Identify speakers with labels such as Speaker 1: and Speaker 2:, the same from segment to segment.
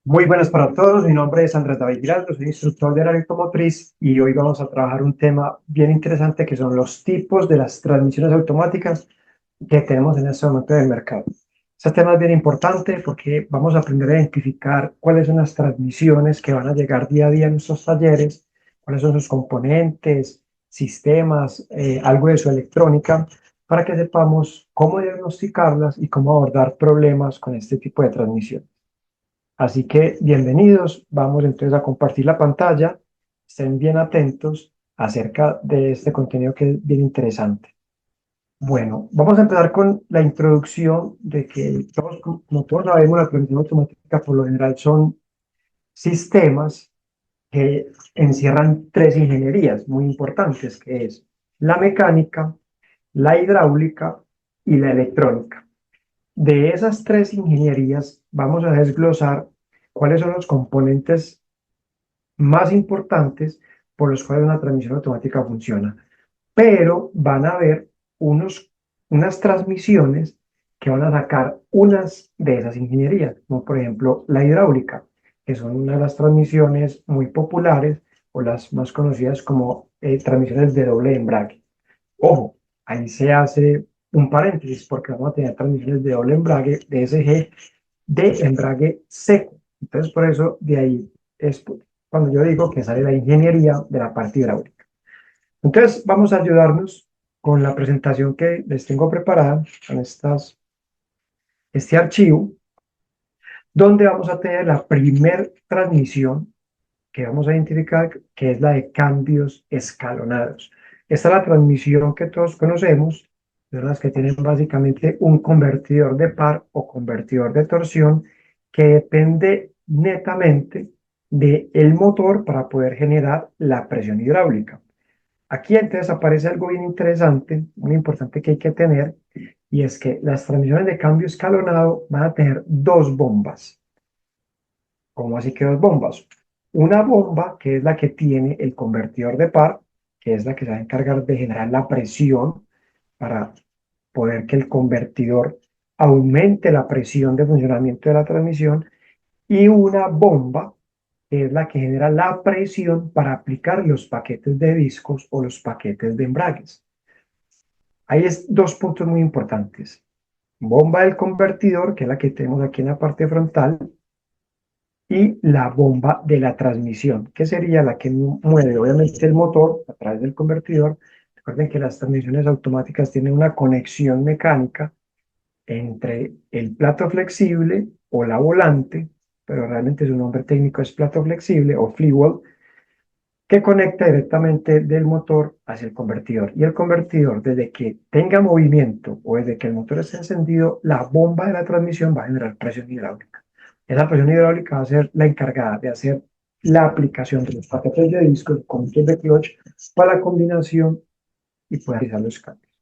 Speaker 1: Muy buenas para todos, mi nombre es Andrés David Giraldo, soy instructor de área automotriz y hoy vamos a trabajar un tema bien interesante que son los tipos de las transmisiones automáticas que tenemos en este momento en el mercado. Este tema es bien importante porque vamos a aprender a identificar cuáles son las transmisiones que van a llegar día a día en nuestros talleres, cuáles son sus componentes, sistemas, algo de su electrónica, para que sepamos cómo diagnosticarlas y cómo abordar problemas con este tipo de transmisión. Así que bienvenidos, vamos entonces a compartir la pantalla, estén bien atentos acerca de este contenido que es bien interesante. Bueno, vamos a empezar con la introducción de que todos, como todos sabemos, la transmisión automática por lo general son sistemas que encierran tres ingenierías muy importantes, que es la mecánica, la hidráulica y la electrónica. De esas tres ingenierías vamos a desglosar cuáles son los componentes más importantes por los cuales una transmisión automática funciona. Pero van a haber unas transmisiones que van a sacar unas de esas ingenierías, como por ejemplo la hidráulica, que son una de las transmisiones muy populares o las más conocidas como transmisiones de doble embrague. Ojo, ahí se hace un paréntesis porque vamos a tener transmisiones de doble embrague, DSG, de embrague seco. Entonces, por eso, de ahí es cuando yo digo que sale la ingeniería de la parte hidráulica. Entonces, vamos a ayudarnos con la presentación que les tengo preparada, con este archivo, donde vamos a tener la primer transmisión que vamos a identificar, que es la de cambios escalonados. Esta es la transmisión que todos conocemos, de las que tienen básicamente un convertidor de par o convertidor de torsión que depende netamente del motor para poder generar la presión hidráulica. Aquí entonces aparece algo bien interesante, muy importante que hay que tener, y es que las transmisiones de cambio escalonado van a tener dos bombas. ¿Cómo así que dos bombas? Una bomba que es la que tiene el convertidor de par, que es la que se va a encargar de generar la presión para poder que el convertidor aumente la presión de funcionamiento de la transmisión, y una bomba que es la que genera la presión para aplicar los paquetes de discos o los paquetes de embragues. Hay dos puntos muy importantes. Bomba del convertidor, que es la que tenemos aquí en la parte frontal, y la bomba de la transmisión, que sería la que mueve obviamente el motor a través del convertidor. Recuerden que las transmisiones automáticas tienen una conexión mecánica entre el plato flexible o la volante, pero realmente su nombre técnico es plato flexible o flywheel, que conecta directamente del motor hacia el convertidor. Y el convertidor, desde que tenga movimiento o desde que el motor esté encendido, la bomba de la transmisión va a generar presión hidráulica. Esa presión hidráulica va a ser la encargada de hacer la aplicación de los paquetes de discos con de clutch para la combinación y poder realizar los cambios.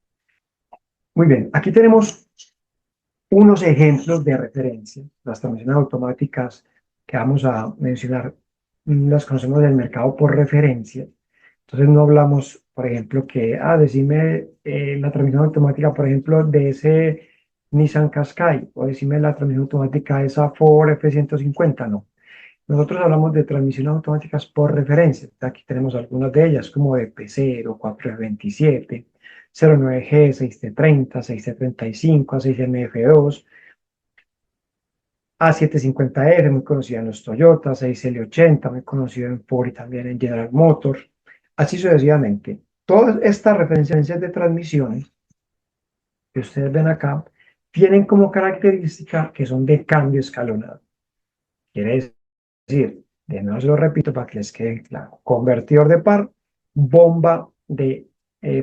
Speaker 1: Muy bien, aquí tenemos unos ejemplos de referencia. Las transmisiones automáticas que vamos a mencionar las conocemos del mercado por referencia. Entonces no hablamos, por ejemplo, que, decime la transmisión automática, por ejemplo, de ese Nissan Qashqai, o decime la transmisión automática de esa Ford F-150, no. Nosotros hablamos de transmisiones automáticas por referencia. Aquí tenemos algunas de ellas, como de P0, 427, 09G, 6T30, 6T35, A6MF2, A750F, muy conocida en los Toyota, 6L80, muy conocido en Ford y también en General Motors, así sucesivamente. Todas estas referencias de transmisiones que ustedes ven acá tienen como característica que son de cambio escalonado. Quiere decir, de nuevo se lo repito para que les quede claro, convertidor de par, bomba de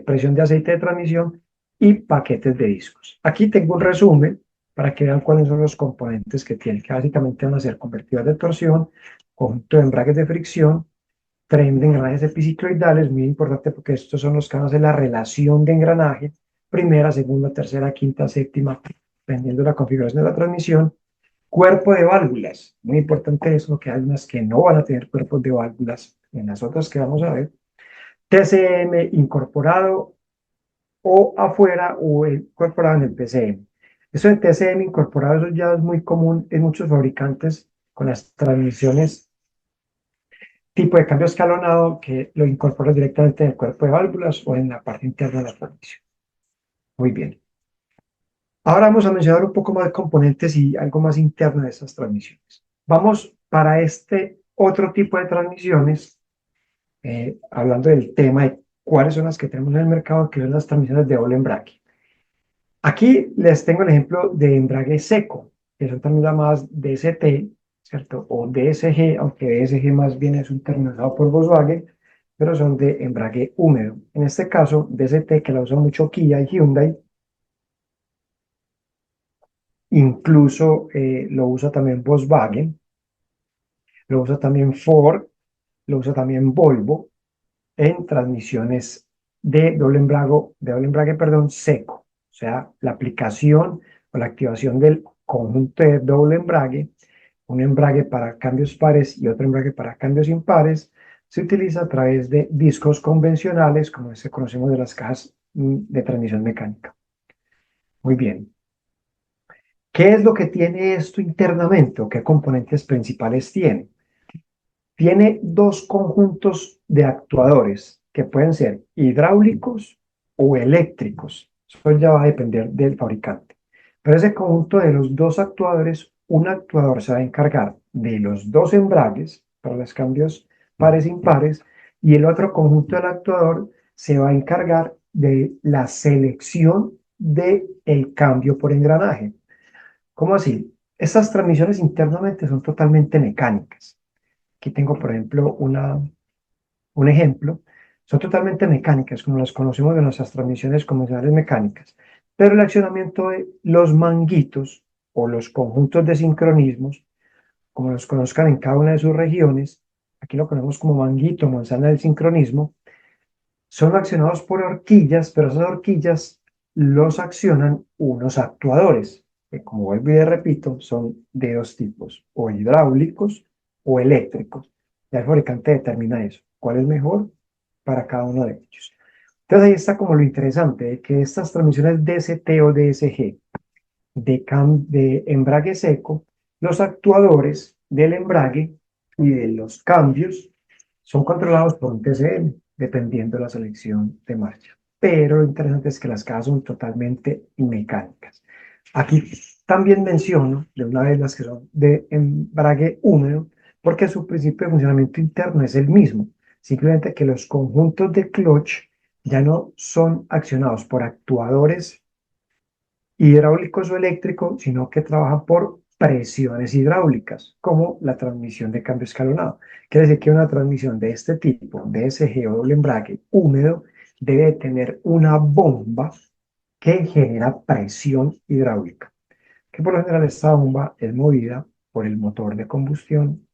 Speaker 1: presión de aceite de transmisión y paquetes de discos. Aquí tengo un resumen para que vean cuáles son los componentes que tiene, que básicamente van a ser convertidor de torsión, conjunto de embragues de fricción, tren de engranajes epicicloidales, muy importante porque estos son los que van a hacer la relación de engranaje, primera, segunda, tercera, quinta, séptima, dependiendo de la configuración de la transmisión. Cuerpo de válvulas, muy importante eso, que hay unas que no van a tener cuerpos de válvulas, en las otras que vamos a ver. TCM incorporado o afuera o incorporado en el PCM. Eso de TCM incorporado, eso ya es muy común en muchos fabricantes con las transmisiones tipo de cambio escalonado que lo incorporas directamente en el cuerpo de válvulas o en la parte interna de la transmisión. Muy bien. Ahora vamos a mencionar un poco más de componentes y algo más interno de esas transmisiones. Vamos para este otro tipo de transmisiones, hablando del tema de cuáles son las que tenemos en el mercado, que son las transmisiones de doble embrague. Aquí les tengo el ejemplo de embrague seco, que son también llamadas DST, ¿cierto? O DSG, aunque DSG más bien es un término usado por Volkswagen, pero son de embrague húmedo. En este caso, DST, que la usa mucho Kia y Hyundai, incluso lo usa también Volkswagen, lo usa también Ford, lo usa también Volvo en transmisiones de doble embrague, perdón, seco. O sea, la aplicación o la activación del conjunto de doble embrague, un embrague para cambios pares y otro embrague para cambios impares, se utiliza a través de discos convencionales, como se conocemos de las cajas de transmisión mecánica. Muy bien. ¿Qué es lo que tiene esto internamente o qué componentes principales tiene? Tiene dos conjuntos de actuadores que pueden ser hidráulicos o eléctricos. Eso ya va a depender del fabricante. Pero ese conjunto de los dos actuadores, un actuador se va a encargar de los dos embragues para los cambios pares e impares y el otro conjunto del actuador se va a encargar de la selección del cambio por engranaje. ¿Cómo así? Estas transmisiones internamente son totalmente mecánicas. Aquí tengo, por ejemplo, un ejemplo. Son totalmente mecánicas, como las conocemos de nuestras transmisiones convencionales mecánicas. Pero el accionamiento de los manguitos o los conjuntos de sincronismos, como los conozcan en cada una de sus regiones, aquí lo conocemos como manguito, manzana del sincronismo, son accionados por horquillas, pero esas horquillas los accionan unos actuadores, que como vuelvo y repito, son de dos tipos, o hidráulicos o eléctricos. Ya el fabricante determina eso, cuál es mejor para cada uno de ellos. Entonces ahí está como lo interesante de que estas transmisiones DST o DSG de embrague seco, los actuadores del embrague y de los cambios son controlados por un TCM, dependiendo de la selección de marcha. Pero lo interesante es que las cajas son totalmente mecánicas. Aquí también menciono de una vez las que son de embrague húmedo, porque su principio de funcionamiento interno es el mismo, simplemente que los conjuntos de clutch ya no son accionados por actuadores hidráulicos o eléctricos, sino que trabajan por presiones hidráulicas, como la transmisión de cambio escalonado. Quiere decir que una transmisión de este tipo, DSG o doble embrague húmedo, debe tener una bomba que genera presión hidráulica, que por lo general esta bomba es movida por el motor de combustión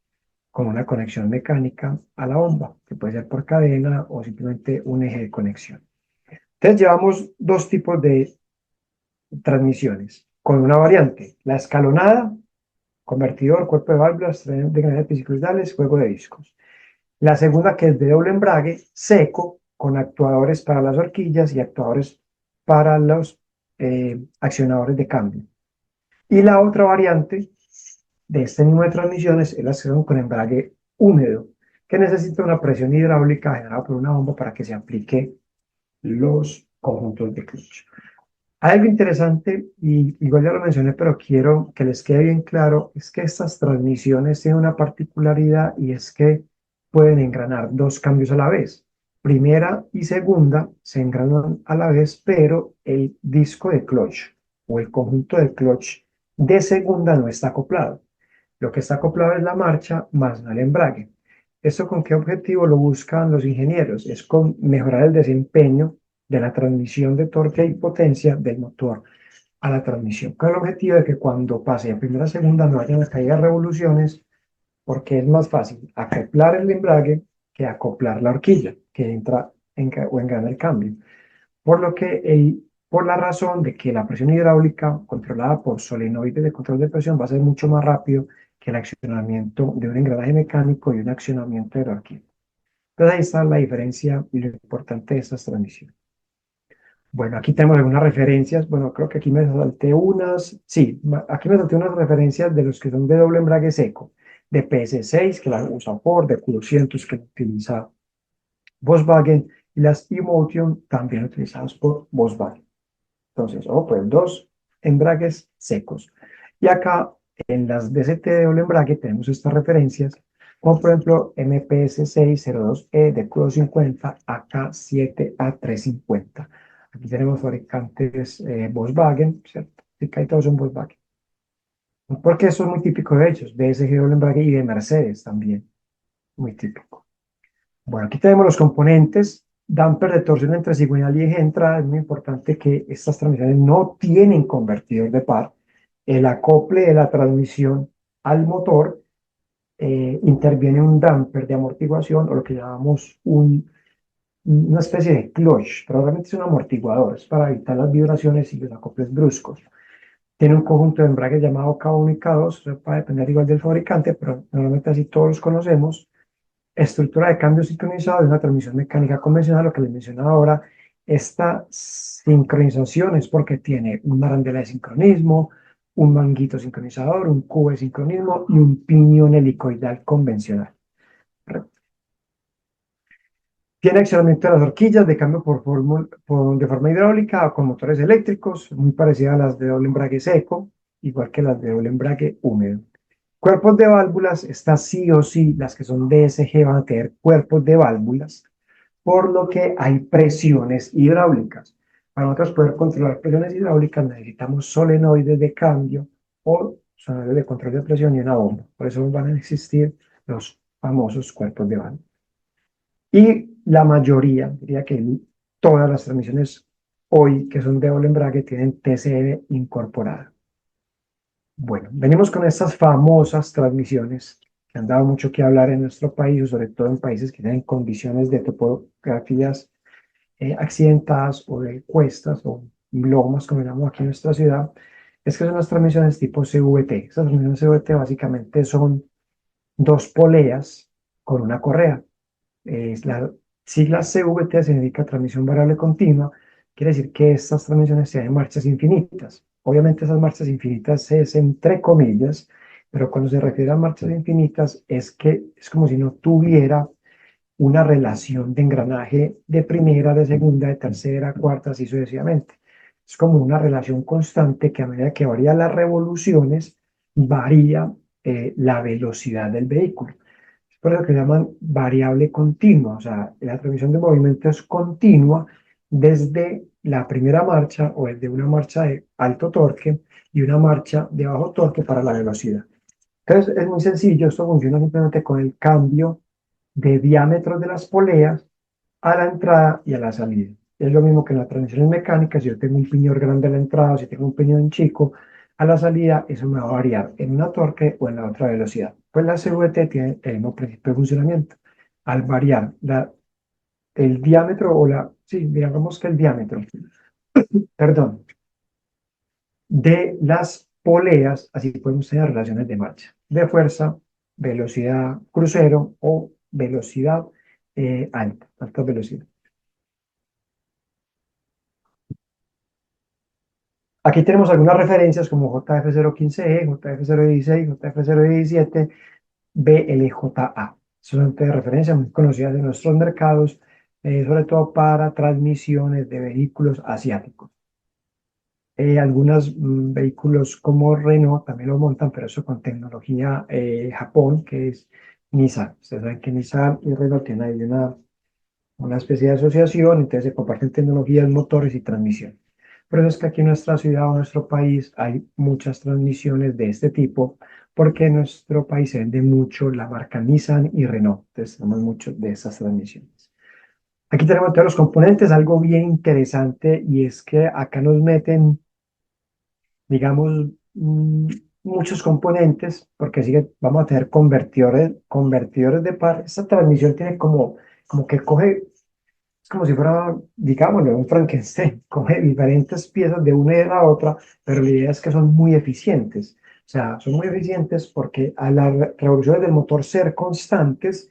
Speaker 1: con una conexión mecánica a la bomba, que puede ser por cadena o simplemente un eje de conexión. Entonces llevamos dos tipos de transmisiones, con una variante, la escalonada, convertidor, cuerpo de válvulas, tren de engranajes bicicletales, juego de discos. La segunda, que es de doble embrague, seco, con actuadores para las horquillas y actuadores para los accionadores de cambio. Y la otra variante de este mismo de transmisiones es la sección con embrague húmedo, que necesita una presión hidráulica generada por una bomba para que se aplique los conjuntos de clutch. Hay algo interesante, y igual ya lo mencioné, pero quiero que les quede bien claro, es que estas transmisiones tienen una particularidad y es que pueden engranar dos cambios a la vez. Primera y segunda se engranan a la vez, pero el disco de clutch o el conjunto de clutch de segunda no está acoplado. Lo que está acoplado es la marcha más no el embrague. ¿Esto con qué objetivo lo buscan los ingenieros? Es con mejorar el desempeño de la transmisión de torque y potencia del motor a la transmisión, con el objetivo de que cuando pase de primera a segunda no haya una caída de revoluciones, porque es más fácil acoplar el embrague que acoplar la horquilla que entra o engrana el cambio. Por la razón de que la presión hidráulica controlada por solenoides de control de presión va a ser mucho más rápido que el accionamiento de un engranaje mecánico y un accionamiento de la horquilla. Entonces ahí está la diferencia y lo importante de estas transmisiones. Bueno, aquí tenemos algunas referencias. Bueno, creo que aquí me salté unas. Sí, aquí me salté unas referencias de los que son de doble embrague seco. de PS6, que la usa Ford, de Q200, que la utiliza Volkswagen, y las e-motion también utilizadas por Volkswagen. Entonces, pues dos embragues secos. Y acá en las DCT de doble embrague tenemos estas referencias, como por ejemplo MPS602E de Q250 AK7A350. Aquí tenemos fabricantes Volkswagen, ¿cierto? Y casi todos son Volkswagen. Porque eso es muy típico de ellos, DSG doble embrague y de Mercedes también, muy típico. Bueno, aquí tenemos los componentes. Damper de torsión entre cigüeñal y eje de entrada. Es muy importante que estas transmisiones no tienen convertidor de par. El acople de la transmisión al motor interviene un damper de amortiguación o lo que llamamos una especie de clutch, pero realmente es un amortiguador. Es para evitar las vibraciones y los acoples bruscos. Tiene un conjunto de embragues llamado K1 y K2. Eso va a depender igual del fabricante, pero normalmente así todos los conocemos. Estructura de cambio sincronizado de una transmisión mecánica convencional, lo que les mencionaba ahora, esta sincronización es porque tiene una arandela de sincronismo, un manguito sincronizador, un cubo de sincronismo y un piñón helicoidal convencional. Tiene accionamiento de las horquillas de cambio de forma hidráulica o con motores eléctricos, muy parecidas a las de doble embrague seco, igual que las de doble embrague húmedo. Cuerpos de válvulas, estas sí o sí, las que son DSG van a tener cuerpos de válvulas, por lo que hay presiones hidráulicas. Para nosotros poder controlar presiones hidráulicas necesitamos solenoides de cambio o solenoides de control de presión y una bomba. Por eso van a existir los famosos cuerpos de válvulas. Y la mayoría, diría que todas las transmisiones hoy que son de doble embrague tienen TCM incorporada. Bueno, venimos con estas famosas transmisiones que han dado mucho que hablar en nuestro país, sobre todo en países que tienen condiciones de topografías accidentadas o de cuestas o lomas, como llamamos aquí en nuestra ciudad. Es que son las transmisiones tipo CVT. Esas transmisiones CVT básicamente son dos poleas con una correa. La sigla CVT significa transmisión variable continua. Quiere decir que estas transmisiones tienen marchas infinitas. Obviamente esas marchas infinitas es entre comillas, pero cuando se refiere a marchas infinitas es que es como si no tuviera una relación de engranaje de primera, de segunda, de tercera, cuarta, así sucesivamente. Es como una relación constante que a medida que varían las revoluciones, varía la velocidad del vehículo. Es por eso que llaman variable continua, o sea, la transmisión de movimiento es continua desde la primera marcha o desde una marcha de alto torque y una marcha de bajo torque para la velocidad. Entonces, es muy sencillo, esto funciona simplemente con el cambio de diámetros de las poleas a la entrada y a la salida. Es lo mismo que en las transmisiones mecánicas, si yo tengo un piñón grande a la entrada, si tengo un piñón chico a la salida, eso me va a variar en una torque o en la otra velocidad. Pues la CVT tiene el mismo principio de funcionamiento. Al variar el diámetro sí, digamos que el diámetro, perdón, de las poleas, así podemos tener relaciones de marcha, de fuerza, velocidad crucero o velocidad alta velocidad. Aquí tenemos algunas referencias como JF015E, JF016, JF017, BLJA. Son de referencia muy conocidas de nuestros mercados, sobre todo para transmisiones de vehículos asiáticos. Algunos vehículos como Renault también lo montan, pero eso con tecnología Japón, que es Nissan. Ustedes saben que Nissan y Renault tienen ahí una especie de asociación, entonces se comparten tecnologías, motores y transmisión. Por eso es que aquí en nuestra ciudad o en nuestro país hay muchas transmisiones de este tipo, porque en nuestro país se vende mucho la marca Nissan y Renault, entonces tenemos mucho de esas transmisiones. Aquí tenemos todos los componentes, algo bien interesante, y es que acá nos meten, digamos, muchos componentes, porque sigue, vamos a tener convertidores de par. Esta transmisión tiene como que coge, es como si fuera, digámoslo, un Frankenstein, coge diferentes piezas de una y de la otra, pero la idea es que son muy eficientes. O sea, son muy eficientes porque a las revoluciones del motor ser constantes,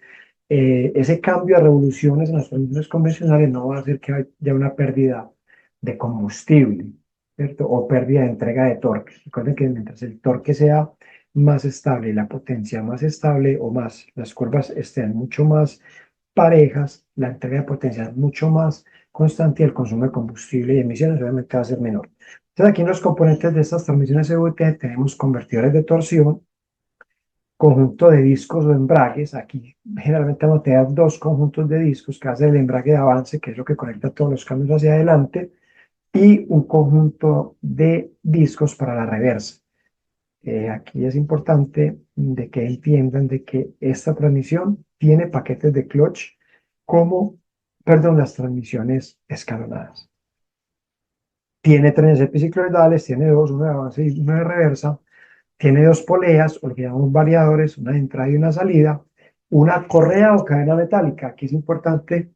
Speaker 1: ese cambio de revoluciones en las transmisiones convencionales no va a hacer que haya una pérdida de combustible, ¿cierto? O pérdida de entrega de torque. Recuerden que mientras el torque sea más estable, la potencia más estable o más, las curvas estén mucho más parejas, la entrega de potencia es mucho más constante y el consumo de combustible y emisiones obviamente va a ser menor. Entonces aquí en los componentes de estas transmisiones CVT tenemos convertidores de torsión, conjunto de discos o embragues. Aquí generalmente vamos a tener dos conjuntos de discos que hacen el embrague de avance, que es lo que conecta todos los cambios hacia adelante, y un conjunto de discos para la reversa. Aquí es importante de que entiendan de que esta transmisión tiene paquetes de clutch como, perdón, las transmisiones escalonadas. Tiene trenes epicicloidales, tiene dos, uno de avance y uno de reversa. Tiene dos poleas, o lo que llamamos variadores, una de entrada y una salida, una correa o cadena metálica. Aquí es importante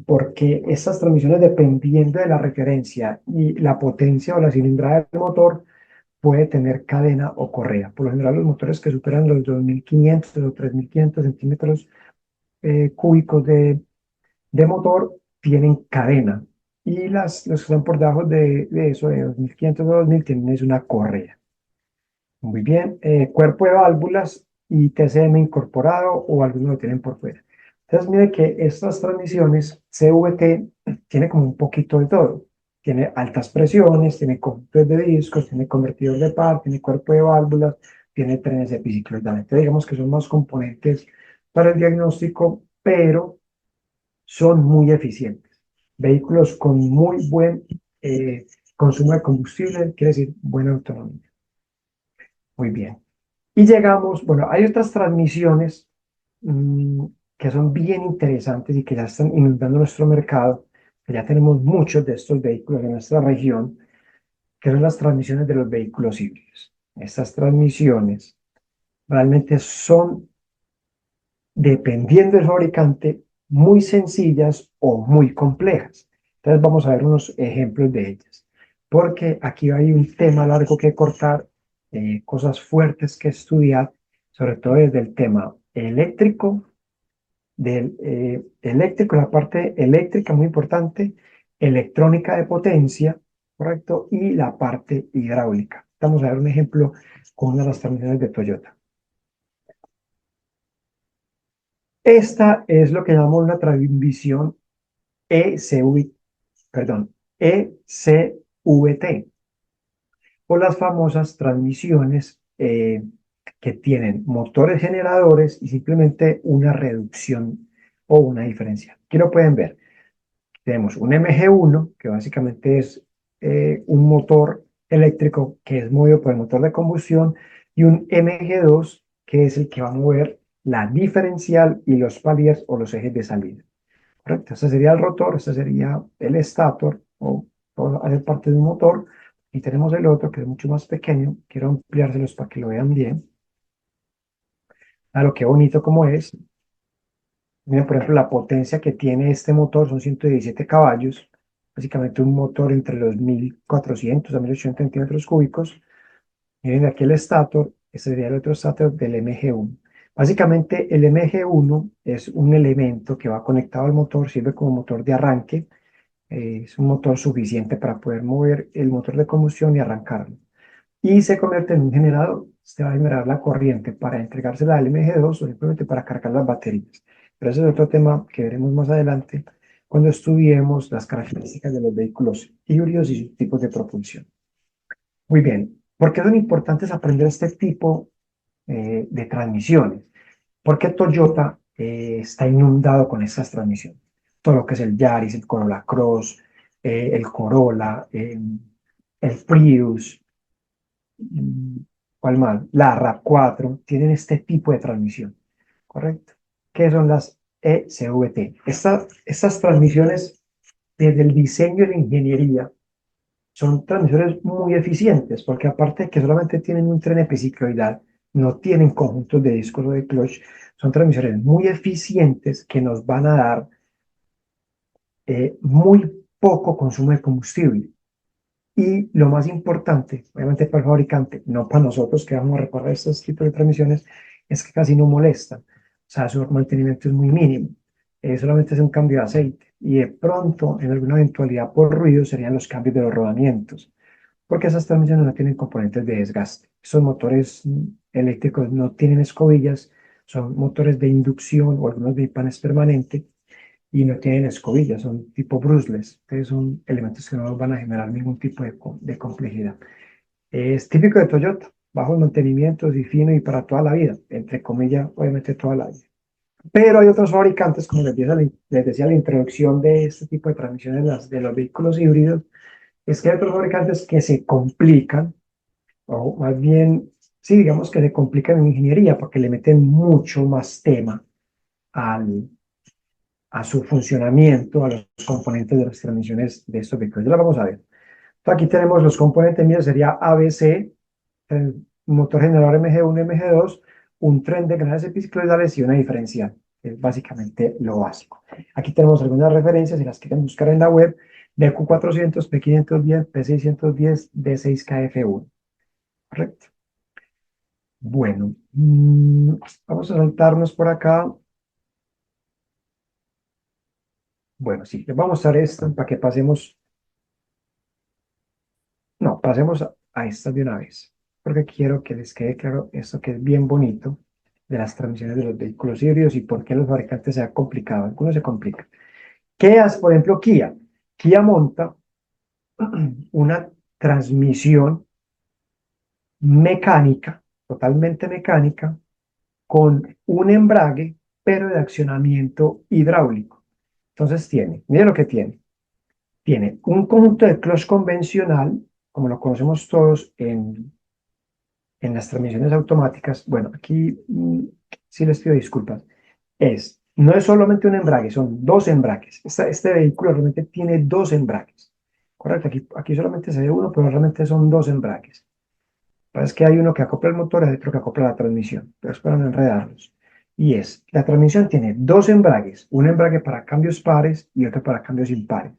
Speaker 1: porque estas transmisiones, dependiendo de la referencia y la potencia o la cilindrada del motor, puede tener cadena o correa. Por lo general, los motores que superan los 2.500 o 3.500 centímetros cúbicos de motor tienen cadena. Y los que están por debajo de eso, de 2.500 o 2.000, tienen es una correa. Muy bien, cuerpo de válvulas y TCM incorporado o algunos lo tienen por fuera. Entonces, mire que estas transmisiones CVT tiene como un poquito de todo. Tiene altas presiones, tiene conductores de discos, tiene convertidor de par, tiene cuerpo de válvulas, tiene trenes epicicloidales. Entonces, digamos que son más componentes para el diagnóstico, pero son muy eficientes. Vehículos con muy buen consumo de combustible, quiere decir buena autonomía. Muy bien. Y llegamos, bueno, hay otras transmisiones que son bien interesantes y que ya están inundando nuestro mercado, que ya tenemos muchos de estos vehículos en nuestra región, que son las transmisiones de los vehículos híbridos. Estas transmisiones realmente son, dependiendo del fabricante, muy sencillas o muy complejas. Entonces vamos a ver unos ejemplos de ellas, porque aquí hay un tema largo que cortar, cosas fuertes que estudiar, sobre todo desde el tema eléctrico, la parte eléctrica muy importante, electrónica de potencia, ¿correcto? Y la parte hidráulica. Vamos a ver un ejemplo con una de las transmisiones de Toyota. Esta es lo que llamamos una transmisión ECV, perdón, ECVT, o las famosas transmisiones que tienen motores generadores y simplemente una reducción o una diferencia. Aquí lo pueden ver. Tenemos un MG1, que básicamente es un motor eléctrico que es movido por el motor de combustión, y un MG2, que es el que va a mover la diferencial y los paliers o los ejes de salida. ¿Correcto? Este sería el rotor, este sería el estator, o hacer parte de un motor. Y tenemos el otro, que es mucho más pequeño. Quiero ampliárselos para que lo vean bien. A lo que bonito como es. Miren, por ejemplo, la potencia que tiene este motor son 117 caballos, básicamente un motor entre los 1.400 a 1.800 centímetros cúbicos. Miren aquí el estator, este sería el otro estator del MG1. Básicamente el MG1 es un elemento que va conectado al motor, sirve como motor de arranque, es un motor suficiente para poder mover el motor de combustión y arrancarlo. Y se convierte en un generador. Se va a generar la corriente para entregársela al MG2 o simplemente para cargar las baterías. Pero ese es otro tema que veremos más adelante cuando estudiemos las características de los vehículos híbridos y sus tipos de propulsión. Muy bien, ¿por qué son importantes aprender este tipo de transmisiones? Porque Toyota está inundado con estas transmisiones. Todo lo que es el Yaris, el Corolla Cross, el Corolla, el Prius, mm, ¿cuál más? La RAV4, tienen este tipo de transmisión, ¿correcto? ¿Qué son las ECVT? Estas transmisiones, desde el diseño y la ingeniería, son transmisores muy eficientes, porque aparte de que solamente tienen un tren epicicloidal, no tienen conjuntos de discos o de clutch, son transmisores muy eficientes que nos van a dar muy poco consumo de combustible. Y lo más importante, obviamente para el fabricante, no para nosotros que vamos a recorrer estos tipos de transmisiones, es que casi no molestan. O sea, su mantenimiento es muy mínimo. Solamente es un cambio de aceite. Y de pronto, en alguna eventualidad por ruido, serían los cambios de los rodamientos, porque esas transmisiones no tienen componentes de desgaste. Esos motores eléctricos no tienen escobillas, son motores de inducción o algunos bifanes permanente y no tienen escobillas, son tipo brushless. Entonces son elementos que no van a generar ningún tipo de complejidad. Es típico de Toyota, bajos mantenimientos y fino y para toda la vida, entre comillas, obviamente toda la vida. Pero hay otros fabricantes, como les decía, la introducción de este tipo de transmisiones de los vehículos híbridos, es que hay otros fabricantes que se complican, o más bien, sí, digamos que se complican en ingeniería porque le meten mucho más tema al, a su funcionamiento, a los componentes de las transmisiones de estos vehículos. Ya lo vamos a ver. Aquí tenemos los componentes míos, sería ABC, el motor generador MG1, MG2, un tren de engranajes epicicloidales y una diferencial. Es básicamente lo básico. Aquí tenemos algunas referencias, si las quieren buscar en la web, de Q400, P510, P610, D6KF1. Correcto. Bueno, vamos a saltarnos por acá. Bueno, sí, les voy a mostrar esto para que pasemos. No, pasemos a esta de una vez, porque quiero que les quede claro esto que es bien bonito de las transmisiones de los vehículos híbridos y por qué los fabricantes se ha complicado. Algunos se complican. ¿Qué hace, por ejemplo, Kia? Kia monta una transmisión mecánica, totalmente mecánica, con un embrague, pero de accionamiento hidráulico. Entonces mire lo que tiene. Tiene un conjunto de clutch convencional, como lo conocemos todos en las transmisiones automáticas. Bueno, aquí sí les pido disculpas. No es solamente un embrague, son dos embragues. Este vehículo realmente tiene dos embragues. Correcto, aquí solamente se ve uno, pero realmente son dos embragues. Es que hay uno que acopla el motor y hay otro que acopla la transmisión, pero es para no enredarlos. La transmisión tiene dos embragues, un embrague para cambios pares y otro para cambios impares,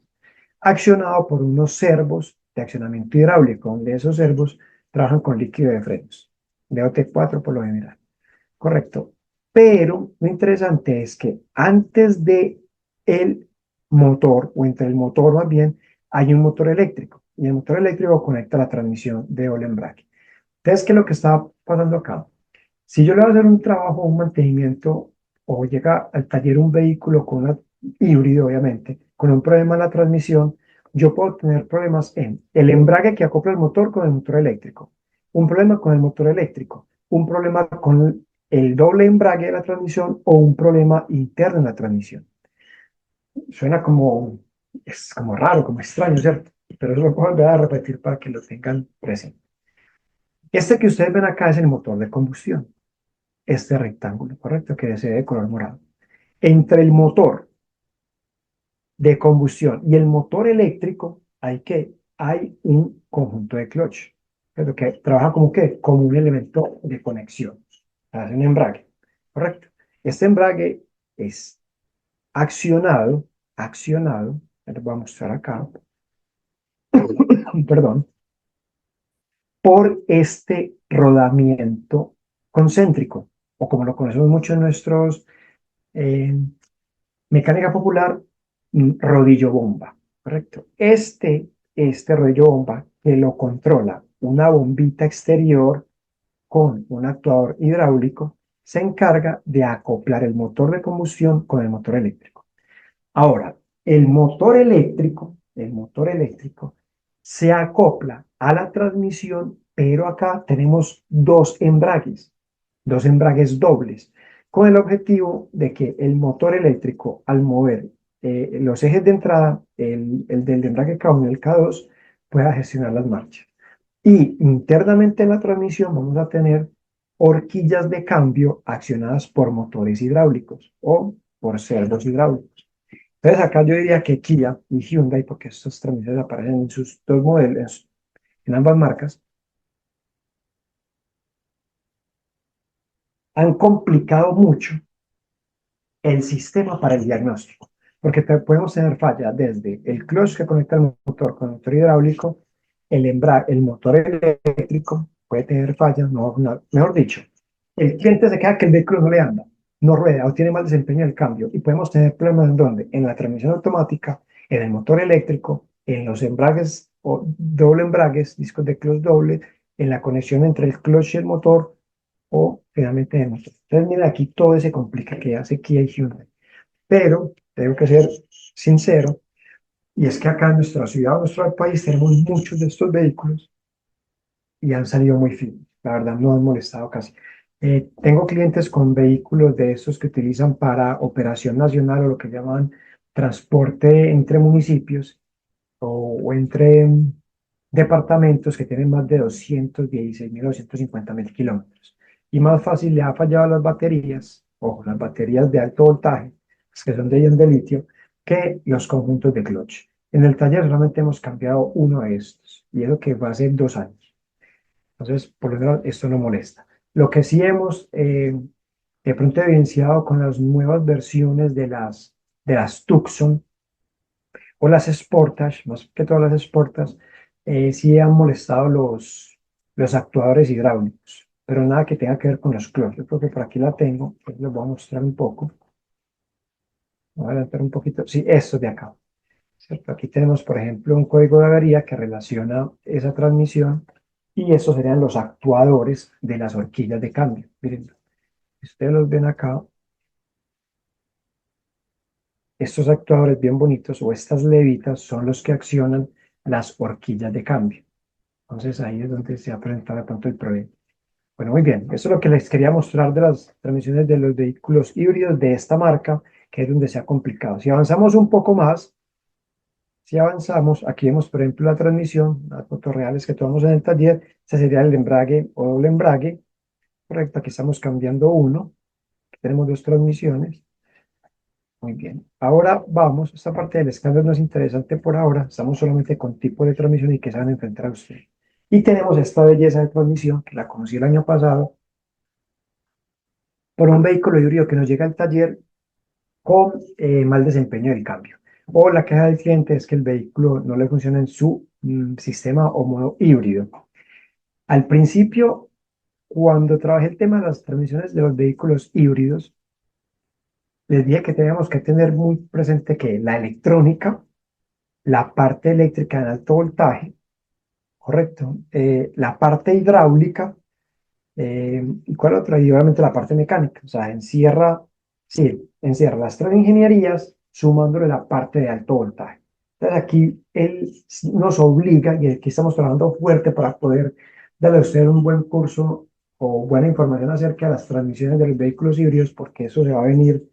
Speaker 1: accionado por unos servos de accionamiento hidráulico, donde esos servos trabajan con líquido de frenos, de OT4 por lo general. Correcto. Pero lo interesante es que antes de el motor, o entre el motor más bien, hay un motor eléctrico. Y el motor eléctrico conecta la transmisión de ole embrague. Entonces, ¿qué es lo que está pasando acá? Si yo le voy a hacer un trabajo, un mantenimiento, o llega al taller un vehículo con una híbrido, obviamente, con un problema en la transmisión, yo puedo tener problemas en el embrague que acopla el motor con el motor eléctrico, un problema con el motor eléctrico, un problema con el doble embrague de la transmisión o un problema interno en la transmisión. Suena es como raro, como extraño, ¿cierto? Pero eso lo puedo volver a repetir para que lo tengan presente. Este que ustedes ven acá es el motor de combustión, este rectángulo, ¿correcto? Que se ve de color morado. Entre el motor de combustión y el motor eléctrico hay un conjunto de clutch, pero que trabaja como ¿qué? Como un elemento de conexión. Hace un embrague, ¿correcto? Este embrague es accionado, les voy a mostrar acá, perdón, por este rodamiento concéntrico, o como lo conocemos mucho en nuestros mecánica popular, rodillo bomba, ¿correcto? Este rodillo bomba que lo controla una bombita exterior con un actuador hidráulico, se encarga de acoplar el motor de combustión con el motor eléctrico. Ahora, el motor eléctrico se acopla a la transmisión, pero acá tenemos dos embragues dobles, con el objetivo de que el motor eléctrico, al mover los ejes de entrada, el del embrague K1 y el K2, pueda gestionar las marchas. Y internamente en la transmisión vamos a tener horquillas de cambio accionadas por motores hidráulicos o por servos hidráulicos. Entonces acá yo diría que Kia y Hyundai, porque estos transmisores aparecen en sus dos modelos, en ambas marcas, han complicado mucho el sistema para el diagnóstico, porque podemos tener falla desde el clutch que conecta el motor con el motor hidráulico, el motor eléctrico puede tener fallas, mejor dicho, el cliente se queda que el vehículo no le anda, no rueda o tiene mal desempeño en el cambio y podemos tener problemas en donde, en la transmisión automática, en el motor eléctrico, en los embragues o doble embragues, discos de clutch doble, en la conexión entre el clutch y el motor o finalmente de motor. Entonces, mira, aquí todo se complica que hace Kia y Hyundai. Pero tengo que ser sincero, y es que acá en nuestra ciudad, en nuestro país, tenemos muchos de estos vehículos y han salido muy finos. La verdad, no han molestado casi. Tengo clientes con vehículos de estos que utilizan para operación nacional o lo que llaman transporte entre municipios o entre departamentos que tienen más de 216.000 o 250.000 kilómetros. Y más fácil le ha fallado las baterías, o las baterías de alto voltaje, las que son de ion de litio, que los conjuntos de clutch. En el taller solamente hemos cambiado uno de estos, y es lo que va a ser 2 años. Entonces, por lo menos, esto no molesta. Lo que sí hemos de pronto evidenciado con las nuevas versiones de las Tucson o las Sportage, más que todas las Sportage, sí han molestado los actuadores hidráulicos, pero nada que tenga que ver con los clutch. Yo creo que por aquí la tengo, pues les voy a mostrar un poco. Voy a adelantar un poquito. Sí, esto de acá. ¿Cierto? Aquí tenemos, por ejemplo, un código de avería que relaciona esa transmisión y estos serían los actuadores de las horquillas de cambio. Miren, si ustedes los ven acá, estos actuadores bien bonitos o estas levitas son los que accionan las horquillas de cambio. Entonces ahí es donde se ha presentado de pronto el problema. Bueno, muy bien. Eso es lo que les quería mostrar de las transmisiones de los vehículos híbridos de esta marca, que es donde se ha complicado. Si avanzamos un poco más, si avanzamos, aquí vemos, por ejemplo, la transmisión, las fotos reales que tomamos en el taller, este sería el embrague o doble embrague, correcto, aquí estamos cambiando uno, aquí tenemos dos transmisiones, muy bien. Ahora vamos, esta parte del escándalo no es interesante por ahora, estamos solamente con tipo de transmisión y que se van a enfrentar a usted. Y tenemos esta belleza de transmisión, que la conocí el año pasado, por un vehículo híbrido que nos llega al taller con mal desempeño del cambio. O la queja del cliente es que el vehículo no le funciona en su sistema o modo híbrido. Al principio, cuando trabajé el tema de las transmisiones de los vehículos híbridos, les dije que teníamos que tener muy presente que la electrónica, la parte eléctrica de alto voltaje, correcto, la parte hidráulica, ¿y cuál otra? Y obviamente la parte mecánica, o sea, encierra, sí, encierra las tres ingenierías sumándole la parte de alto voltaje. Entonces aquí él nos obliga, y aquí estamos trabajando fuerte para poder darle a usted un buen curso o buena información acerca de las transmisiones de los vehículos híbridos, porque eso se va a venir,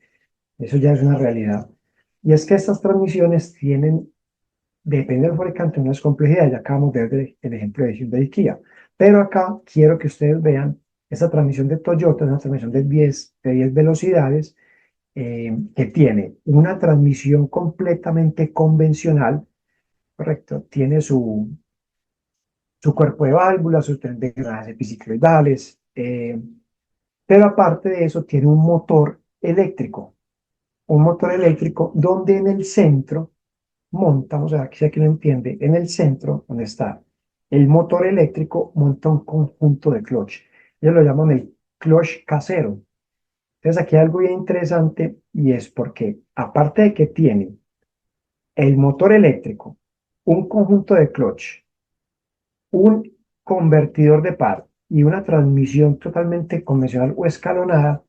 Speaker 1: eso ya es una realidad. Y es que estas transmisiones tienen, depende del fabricante, unas complejidades. Ya acabamos de ver el ejemplo de Hyundai y Kia. Pero acá quiero que ustedes vean esa transmisión de Toyota, una transmisión de 10 velocidades, que tiene una transmisión completamente convencional, ¿correcto? Tiene su cuerpo de válvulas, sus tren de engranajes epicicloidales, pero aparte de eso tiene un motor eléctrico donde en el centro montamos, o sea, aquí si lo entiende, en el centro donde está el motor eléctrico monta un conjunto de clutch. Ellos lo llaman el clutch casero. Entonces aquí hay algo bien interesante y es porque aparte de que tiene el motor eléctrico, un conjunto de clutch, un convertidor de par y una transmisión totalmente convencional o escalonada,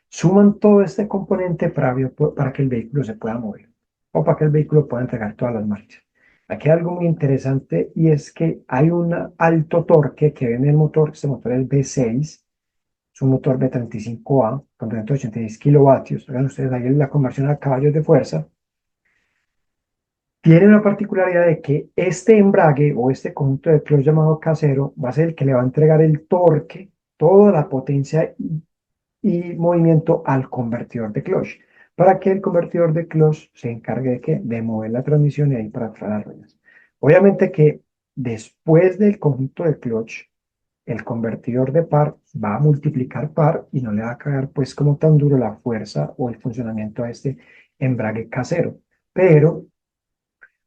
Speaker 1: suman todo este componente para que el vehículo se pueda mover o para que el vehículo pueda entregar todas las marchas. Aquí hay algo muy interesante y es que hay un alto torque que viene en el motor. Este motor es V6, es un motor V35A con 286 kilovatios. Hagan ustedes ahí la conversión a caballos de fuerza. Tiene una particularidad de que este embrague o este conjunto de clutch llamado casero va a ser el que le va a entregar el torque, toda la potencia y movimiento al convertidor de clutch, para que el convertidor de clutch se encargue de, ¿qué? De mover la transmisión y ahí para atrás las ruedas. Obviamente que después del conjunto de clutch, el convertidor de par va a multiplicar par y no le va a caer pues como tan duro la fuerza o el funcionamiento a este embrague casero. Pero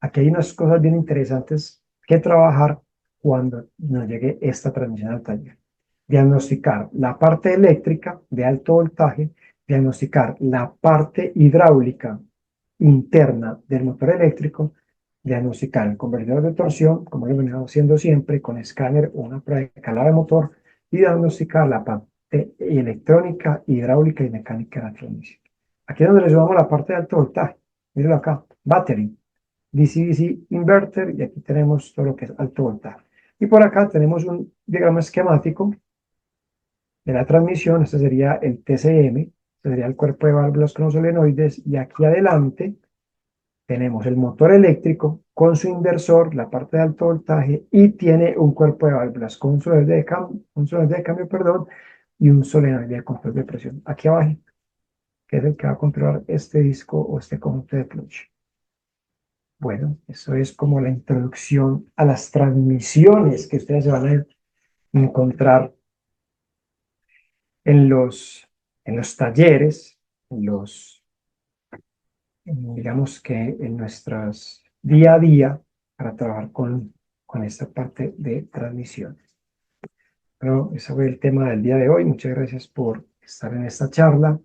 Speaker 1: aquí hay unas cosas bien interesantes que trabajar cuando nos llegue esta transmisión al taller. Diagnosticar la parte eléctrica de alto voltaje, diagnosticar la parte hidráulica interna del motor eléctrico, diagnosticar el convertidor de torsión, como lo he venido haciendo siempre, con escáner o una prueba de calado de motor, y diagnosticar la de electrónica, hidráulica y mecánica de la transmisión. Aquí es donde le sumamos la parte de alto voltaje. Mírenlo acá, battery, DC-DC inverter, y aquí tenemos todo lo que es alto voltaje. Y por acá tenemos un diagrama esquemático de la transmisión. Este sería el TCM, este sería el cuerpo de válvulas con los solenoides, y aquí adelante tenemos el motor eléctrico con su inversor, la parte de alto voltaje, y tiene un cuerpo de válvulas con un solenoide de cambio, perdón, y un solenoide de control de presión. Aquí abajo, que es el que va a controlar este disco o este conjunto de clutch. Bueno, eso es como la introducción a las transmisiones que ustedes se van a encontrar en los talleres, digamos que en nuestras día a día para trabajar con esta parte de transmisiones. Bueno, ese fue el tema del día de hoy. Muchas gracias por estar en esta charla.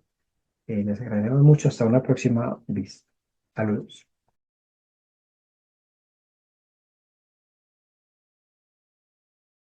Speaker 1: Les agradecemos mucho. Hasta una próxima vista. Saludos.